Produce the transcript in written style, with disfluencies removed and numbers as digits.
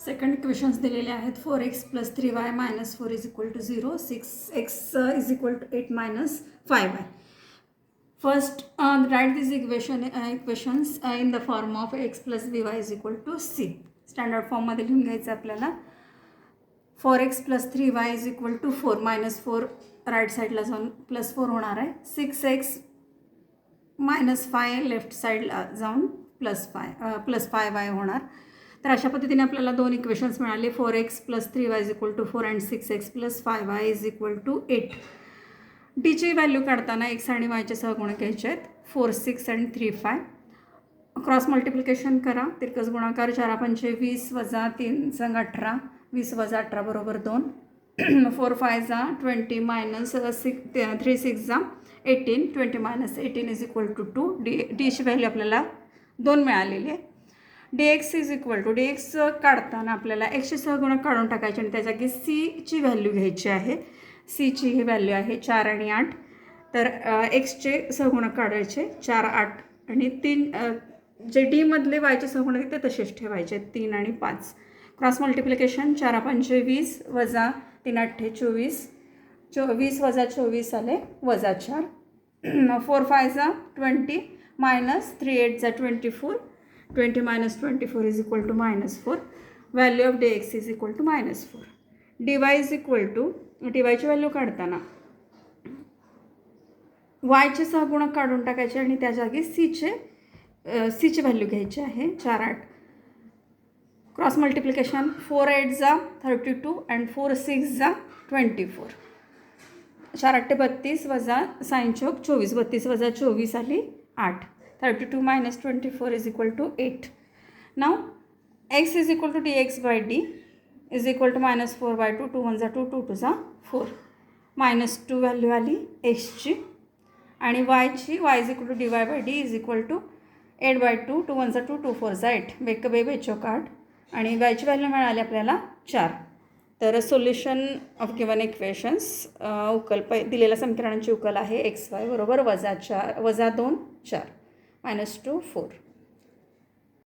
Second equations दिलेले आहेत 4x + 3y - 4 = 0, 6x = 8 - 5y. First, write these equations in the form of x + by = c. Standard फॉर्ममध्ये लिहून घ्यायचं आपल्याला. 4x + 3y = 4 - 4 राईट साईडला जाऊन +4 होणार आहे. 6x - 5 लेफ्ट साईडला जाऊन +5y होणार. तर अशा पद्धतीने आपल्याला दोन इक्वेशन्स मिळाले. 4x + 3y = 4 आणि 6x + 5y = 8. डीची व्हॅल्यू काढताना x आणि yचे सहगुणक घ्यायचे आहेत. 4, 6 आणि 3, 5. क्रॉस मल्टिप्लिकेशन करा. तिरकस गुणाकार 4 × 5 = 20 - 3 × 18. 20 - 18 = 2. 4, 5 = 20 - 3, 6 = 18. 20 - 18 = 2. डीची व्हॅल्यू आपल्याला 2 मिळालेली आहे. dx काढताना आपल्याला एक्सचे सहगुणक काढून टाकायचे आणि त्या जागी सीची व्हॅल्यू घ्यायची आहे. सीची ही व्हॅल्यू आहे 4 आणि 8. तर एक्सचे सहगुणक काढायचे 4, 8 आणि 3. जे डीमधले वायचे सहगुणक ते तसेच ठेवायचे 3 आणि 5. Cross multiplication 4 × 5 = 20 - 3, 8 = 24. 20 - 24 आले -4. 4, 5 = 20 - 3, 8 = 24. 20 - 24 = -4. Value of dx = -4. dy value काढताना वायचे सहगुणक काढून टाकायचे आणि त्या जागी सीची व्हॅल्यू घ्यायची आहे 4, 8. क्रॉस मल्टिप्लिकेशन 4, 8 = 32 आणि 4, 6 = 24. 4, 8 = 32 sin चौक 24. 32 - 24 आली 8. 32 - 24 = 8. Now x = dx/d = -4/2. 2 × 1 = 2, 2 × 2 = 4. -2 व्हॅल्यू आली एक्सची आणि वायची. y = dy/d = 8/2. 2 × 1 = 2, 2 × 4 = 8. बेक बेचोक 8 आणि वायची व्हॅल्यू मिळाली आपल्याला 4. तर सोल्युशन ऑफ गिवन इक्वेशन्स उकल दिलेल्या समीकरणांची उकल आहे xy = -4 - 2 4 -2 4.